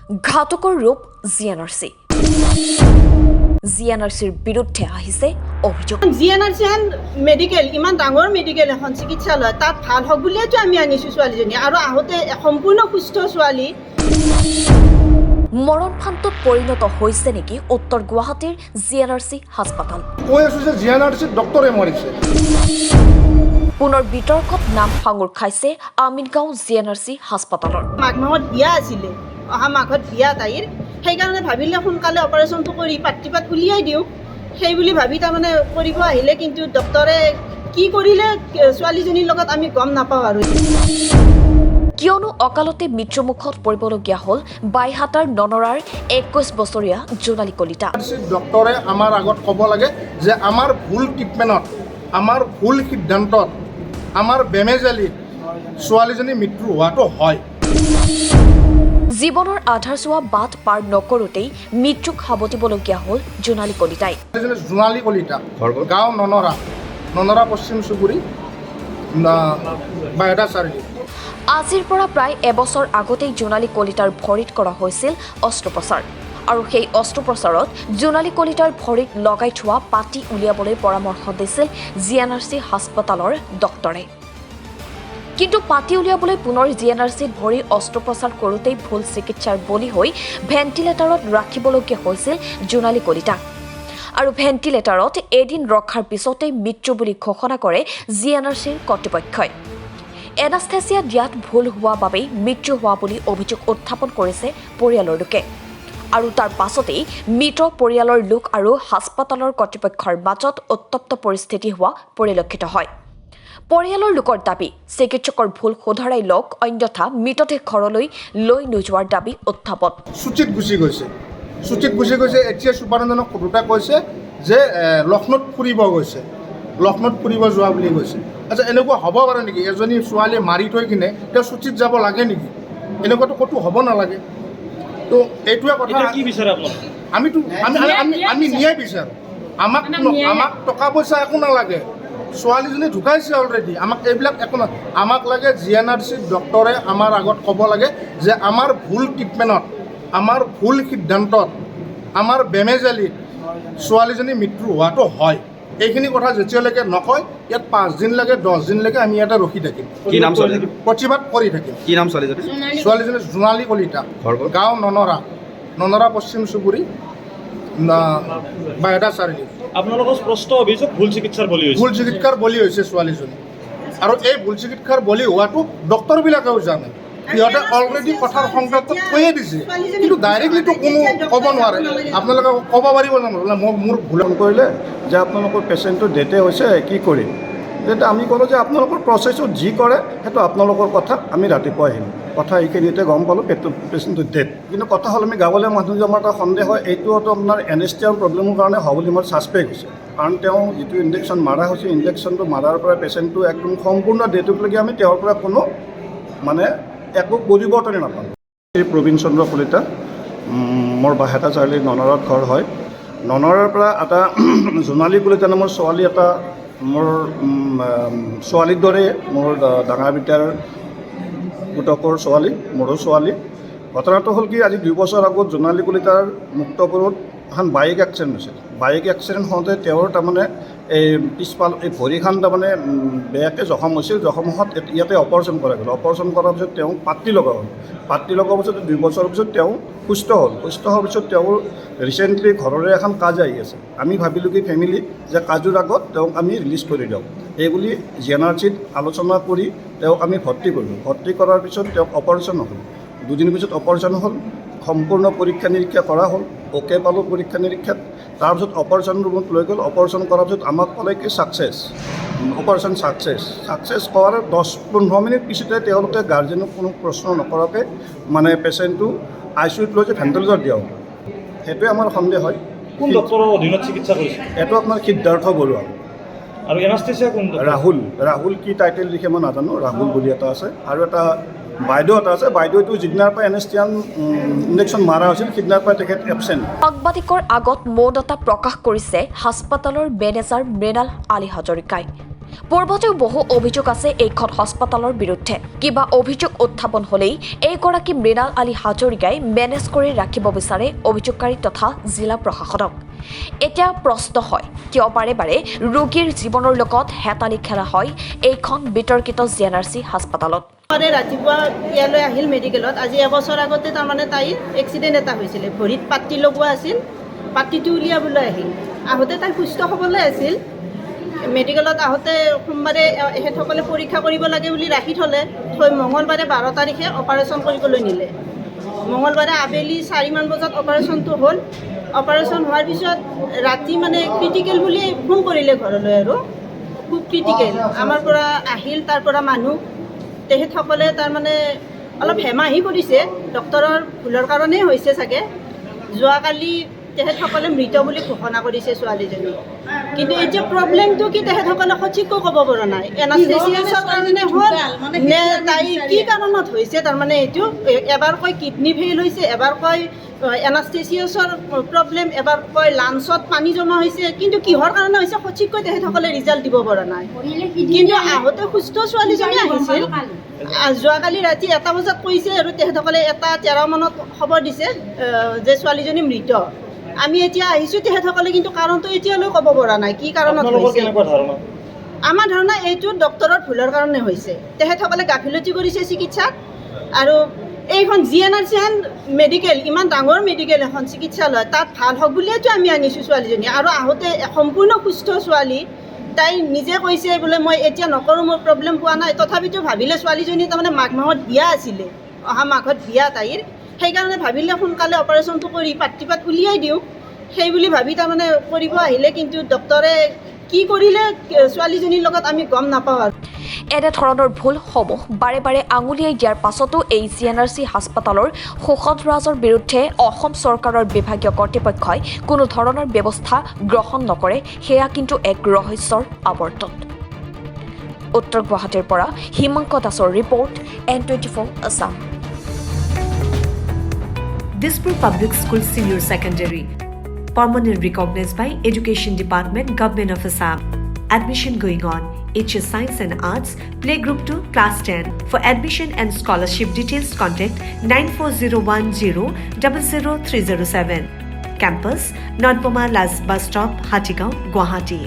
ঘাতকৰ ৰূপ জিএনআৰচি জিএনআৰচিৰ বিৰুদ্ধে আহিছে অভিযোগ। জিএনআৰচি মেডিকেল ইমান ডাঙৰ মেডিকেল এখন চিকিৎসালয় তাত ভাল হওক বুলিয়েতো আমি আনিছোঁ ছোৱালীজনী, আৰু আহোঁতে সম্পূৰ্ণ সুস্থ ছোৱালী। মৰণফান্তত পৰিণত হৈছে নেকি উত্তৰ গুৱাহাটীৰ জিএনআৰচি হাস্পাতাল? কৈ আছো যে জিএনআৰচি ডক্টৰে মৰিছে। পুনৰ বিতৰ্কত নাম সাঙুৰ খাইছে আমিনগাঁও জিএনআৰচি হাস্পাতালৰ। মাঘ মাহত বিয়া আছিলে, অহা মাঘত বিয়া তাইৰ, সেইকাৰণে ভাবিলে সোনকালে অপাৰেশ্যনটো কৰি পাত উলিয়াই দিওঁ, সেই বুলি ভাবি তাৰমানে কৰিব আহিলে, কিন্তু ডক্টৰে কি কৰিলে ছোৱালীজনীৰ লগত আমি গম নাপাওঁ। আৰু কিয়নো অকালতে মৃত্যুমুখত পৰিবলগীয়া হ'ল বাইহাটাৰ ননৰাৰ 21 বছৰীয়া জোনালী কলিতা। ডক্টৰে আমাৰ আগত ক'ব লাগে যে আমাৰ ভুল ট্ৰিটমেণ্টত, আমাৰ ভুল সিদ্ধান্তত, আমাৰ বেমেজালিত ছোৱালীজনী মৃত্যু হোৱাটো হয়। জীৱনৰ আধাৰচোৱা বাট পাৰ নকৰোঁতেই মৃত্যুক সাৱটিবলগীয়া হ'ল জোনালী কলিতাই। জোনালী কলিতা, গাঁও ননৰা পশ্চিম চুবুৰী, বাইহাটা চাৰিআলি। আজিৰ পৰা প্ৰায় এবছৰ আগতেই জোনালী কলিতাৰ ভৰিত কৰা হৈছিল অস্ত্ৰোপচাৰ, আৰু সেই অস্ত্ৰোপচাৰত জোনালী কলিতাৰ ভৰিত লগাই থোৱা পাতি উলিয়াবলৈ পৰামৰ্শ দিছিল জিএনআৰচি হাস্পাতালৰ ডক্টৰে। কিন্তু পাতি উলিয়াবলৈ পুনৰ জিএনআৰচিত ভৰি অস্ত্ৰোপচাৰ কৰোঁতেই ভুল চিকিৎসাৰ বলি হৈ ভেণ্টিলেটাৰত ৰাখিবলগীয়া হৈছিল জোনালী কলিতাক, আৰু ভেণ্টিলেটাৰত এদিন ৰখাৰ পিছতেই মৃত্যু বুলি ঘোষণা কৰে জিএনআৰচিৰ কৰ্তৃপক্ষই। এনাস্থেচিয়া দিয়াত ভুল হোৱা বাবেই মৃত্যু হোৱা বুলি অভিযোগ উত্থাপন কৰিছে পৰিয়ালৰ লোকে, আৰু তাৰ পাছতেই মৃত পৰিয়ালৰ লোক আৰু হাস্পাতালৰ কৰ্তৃপক্ষৰ মাজত উত্তপ্ত পৰিস্থিতি হোৱা পৰিলক্ষিত হয়। পৰিয়ালৰ লোকৰ দাবী, চিকিৎসকৰ ভুল শুধৰাই লওক, অন্যথা মৃতদেহ ঘৰলৈ লৈ নোযোৱাৰ দাবী উত্থাপন। চুচিত গুচি গৈছে। এতিয়া চুপাৰিণ্টেণ্ডেণ্টক সোধোতে কৈছে যে লক্ষ্ণৌত ফুৰিব গৈছে, লক্ষ্ণৌত ফুৰিব যোৱা বুলি কৈছে। আচ্ছা, এনেকুৱা হ'ব পাৰে নেকি? এজনী ছোৱালী মাৰি থৈ কিনে তেওঁ চুচিত যাব লাগে নেকি? এনেকুৱাতো ক'তো হ'ব নালাগে। তো এইটোৱে কথা। কি বিচাৰে আপোনালোকে? আমি ন্যায় বিচাৰোঁ। আমাক টকা পইচা একো নালাগে, ছোৱালীজনী ঢুকাইছে অলৰেডি, আমাক এইবিলাক একো নাই। আমাক লাগে জিএনআৰচি ডক্টৰে আমাৰ আগত ক'ব লাগে যে আমাৰ ভুল ট্ৰিটমেণ্টত, আমাৰ ভুল সিদ্ধান্তত, আমাৰ বেমেজালিত ছোৱালীজনী মৃত্যু হোৱাটো হয়। এইখিনি কথা যেতিয়ালৈকে নকয়, ইয়াত 5 দিন লাগে, 10 দিন লাগে, আমি ইয়াতে ৰখি থাকিম, কি নাম ছোৱালীজনী? প্ৰতিবাদ কৰি থাকিম। কি নাম ছোৱালীজনী? ছোৱালীজনী জোনালী কলিতা, গাঁও ননৰা পশ্চিম চুবুৰী, বাইহাটা চাৰিআলি। আপোনালোকৰ স্পষ্ট অভিযোগ ভুল চিকিৎসাৰ বলি হৈছে। ভুল চিকিৎসাৰ বলি হৈছে ছোৱালীজনী, আৰু এই ভুল চিকিৎসাৰ বলি হোৱাটো ডক্টৰবিলাকেও জানে। সিহঁতে অলৰেডি কথাৰ সংক্ৰান্তত কৈয়ে দিছে, কিন্তু ডাইৰেক্টলিতো কোনো ক'ব নোৱাৰে। আপোনালোকে ক'ব পাৰিব জানো মোৰ ভুল কৰিলে যে আপোনালোকৰ পেচেণ্টটো ডেথে হৈছে, কি কৰিম? তেতিয়া আমি ক'লোঁ যে আপোনালোকৰ প্ৰচেছত যি কৰে সেইটো আপোনালোকৰ কথা, আমি ৰাতিপুৱা আহিম। কথা এইখিনিতে গম পালোঁ পেচেণ্টটো ডেথ। কিন্তু কথা হ'ল আমি গাঁৱলীয়া মানুহ যে আমাৰ এটা সন্দেহ হয়, এইটোতো আপোনাৰ এনেষ্টিয়াৰ প্ৰব্লেমৰ কাৰণে হ'ব বুলি মোৰ ছাছপেক্ট হৈছে। কাৰণ তেওঁ যিটো ইনজেকশ্যন মাৰা হৈছে, ইনজেকশ্যনটো মাৰাৰ পৰা পেচেণ্টটো একদম সম্পূৰ্ণ ডেথলৈকে আমি তেওঁৰ পৰা কোনো মানে একো পৰিৱৰ্তনে নাপালোঁ। এই প্ৰবীণ চন্দ্ৰ কলিতা, মোৰ বাইহাটা চাৰিআলিৰ ননৰাত ঘৰ হয়। ননৰাৰ পৰা এটা জোনালী কলিতা নামৰ ছোৱালী এটা, মোৰ ছোৱালীৰ দৰে, মোৰ ডাঙৰ বিটাৰ গোটকৰ ছোৱালী, মোৰো ছোৱালী। ঘটনাটো হ'ল কি, আজি 2 বছৰ আগত জোনালী কলিতাৰ মুক্তপুৰত এখন বাইক এক্সিডেণ্ট হৈছিল। বাইক এক্সিডেণ্ট হওঁতে তেওঁৰ তাৰমানে এই পিছফাল এই ভৰিখন তাৰমানে বেয়াকৈ জখম হৈছিল। জখম হোৱাত ইয়াতে অপাৰেশ্যন কৰা গ'ল। অপাৰেশ্যন কৰাৰ পিছত তেওঁক পাতি লগা হ'ল। পাতি লগাৰ পিছত 2 বছৰৰ পিছত তেওঁ সুস্থ হ'ল। সুস্থ হোৱাৰ পিছত তেওঁৰ ৰিচেণ্টলি ঘৰৰে এখন কাজ আহি আছে। আমি ভাবিলোঁ কি ফেমিলি যে কাজৰ আগত তেওঁক আমি ৰিলিজ কৰি দিওঁ, এইবুলি জিএনআৰচিত আলোচনা কৰি তেওঁক আমি ভৰ্তি কৰিলোঁ। ভৰ্তি কৰাৰ পিছত তেওঁক অপাৰেশ্যন হ'ল। 2 দিনৰ পিছত অপাৰেশ্যন হ'ল, সম্পূৰ্ণ পৰীক্ষা নিৰীক্ষা কৰা হ'ল, অ'কে পালোঁ পৰীক্ষা নিৰীক্ষাত। তাৰপিছত অপাৰেশ্যন ৰুমত লৈ গ'ল। অপাৰেশ্যন কৰাৰ পিছত আমাক ক'লে কি অপাৰেশ্যন ছাকচেছ কৰাৰ 10-15 মিনিট পিছতে তেওঁলোকে গাৰ্জেনক কোনো প্ৰশ্ন নকৰাকৈ মানে পেচেণ্টটো ICUত লৈ যে ভেণ্টিলেটৰ দিয়া হ'ল। সেইটোৱে আমাৰ সন্দেহ হয়। কোন ডক্টৰৰ অধীনত চিকিৎসা কৰিছে? এইটো আপোনাৰ সিদ্ধাৰ্থ বৰুৱা। আৰু এনাস্থেচিয়া কোন? ৰাহুল কি টাইটেল লিখে মই নাজানো, ৰাহুল বুলি এটা আছে। আৰু এটা বাইদেউ এটা আছে। বাইদেউটো যিদিনাৰ পৰা এনেষ্টিয়ান ইনজেকশ্যন মাৰা হৈছিল সিদিনাৰ পৰা তেখেত এবচেণ্ট। সাংবাদিকৰ আগত মৌনতা প্ৰকাশ কৰিছে হাস্পাতালৰ মেনেজাৰ মৃণাল আলী হাজৰিকাই। পূৰ্বতেও বহু অভিযোগ আছে এইখন হাস্পতালৰ বিৰুদ্ধে কিবা অভিযোগ উত্থাপন হলেই এইগৰাকী মৃণাল আলী হাজৰিকাই মেনেজ কৰি ৰাখিব বিচাৰে অভিযোগকাৰী তথা জিলা প্ৰশাসনক এতিয়া প্ৰশ্ন হয় কিয় বাৰে বাৰে ৰোগীৰ জীৱনৰ লগত হেতালি খেলা হয় এইখন বিতৰ্কিত জিএনআৰচি হাস্পতালত ৰাতিপুৱা ইয়ালৈ আহিল মেডিকেলত আজি এবছৰ আগতে তাৰমানে তাইৰ এক্সিডেণ্ট এটা হৈছিলে ভৰিত পাট্টি লগোৱা আছিল পাট্টিটো উলিয়াবলৈ আহিল আহোঁতে তাই সুস্থ হ'বলৈ আছিল মেডিকেলত আহোঁতে সোমবাৰে এখেতসকলে পৰীক্ষা কৰিব লাগে বুলি ৰাখি থ'লে থৈ মঙলবাৰে 12 তাৰিখে অপাৰেশ্যন কৰিবলৈ নিলে মঙলবাৰে আবেলি 4মান বজাত অপাৰেশ্যনটো হ'ল অপাৰেশ্যন হোৱাৰ পিছত ৰাতি মানে ক্ৰিটিকেল বুলি ফোন কৰিলে ঘৰলৈ আৰু খুব ক্ৰিটিকেল আমাৰ পৰা আহিল তাৰ পৰা মানুহ তেখেতসকলে তাৰমানে অলপ হেমাহি কৰিছে ডক্টৰৰ ভুলৰ কাৰণেই হৈছে চাগে যোৱাকালি তেখেতসকলে মৃত বুলি ঘোষণা কৰিছে ছোৱালীজনী কিন্তু এতিয়া প্ৰব্লেমটো কি তেখেতসকলে সঠিককৈ ক'ব পৰা নাই এনাস্থেচিয়াছৰ কাৰণে হ'ল নে তাইৰ কি কাৰণত হৈছে তাৰমানে এইটো এবাৰ কয় কিডনী ফেইল হৈছে এবাৰ কয় এনাস্থেচিয়াছৰ প্ৰব্লেম এবাৰ কয় লাঞ্চত পানী জমা হৈছে কিন্তু কিহৰ কাৰণে হৈছে সঠিককৈ তেখেতসকলে ৰিজাল্ট দিব পৰা নাই কিন্তু আহোঁতে সুস্থ ছোৱালীজনী আহিছিল যোৱাকালি ৰাতি 1 বজাত কৈছে আৰু তেখেতসকলে 1:13 মানত খবৰ দিছে যে ছোৱালীজনী মৃত আমি এতিয়া আহিছোঁ তেখেতসকলে কিন্তু কাৰণটো এতিয়ালৈ ক'ব পৰা নাই কি কাৰণত হৈছে আমাৰ ধাৰণা এইটো ডক্টৰৰ ভুলৰ কাৰণে হৈছে তেখেতসকলে গাফিলতি কৰিছে চিকিৎসাত আৰু এইখন জিএনআৰচি মেডিকেল ইমান ডাঙৰ মেডিকেল এখন চিকিৎসালয় তাত ভাল হওক বুলিয়েতো আমি আনিছোঁ ছোৱালীজনী আৰু আহোঁতে সম্পূৰ্ণ সুস্থ ছোৱালী তাই নিজে কৈছে বোলে মই এতিয়া নকৰোঁ মোৰ প্ৰব্লেম পোৱা নাই তথাপিতো ভাবিলে ছোৱালীজনী তাৰমানে মাঘ মাহত বিয়া আছিলে অহা মাঘত বিয়া তাইৰ সেইকাৰণে ভাবিলে সোনকালে অপাৰেশ্যনটো কৰি পাট্টিপাত উলিয়াই দিওঁ সেই বুলি ভাবি তাৰমানে কৰিব আহিলে কিন্তু ডক্টৰে কি কৰিলে ছোৱালীজনীৰ লগত আমি গম নাপাওঁ আৰু এনেধৰণৰ ভুলসমূহ বাৰে বাৰে আঙুলিয়াই দিয়াৰ পাছতো এই জিএনআৰচি হাস্পতালৰ শোষণ ৰাজৰ বিৰুদ্ধে অসম চৰকাৰৰ বিভাগীয় কৰ্তৃপক্ষই কোনো ধৰণৰ ব্যৱস্থা গ্ৰহণ নকৰে সেয়া কিন্তু এক ৰহস্যৰ আৱৰ্তন উত্তৰ গুৱাহাটীৰ পৰা হিমাংক দাসৰ report N24 Assam Dispur Public School Senior Secondary, permanently recognized by Education Department, Government of Assam. Admission going on. HS Science and Arts, Playgroup 2, Class 10. For admission and scholarship details, contact 9401000307. Campus, Nodpoma Last Bus Stop, Hatigaon, Guwahati.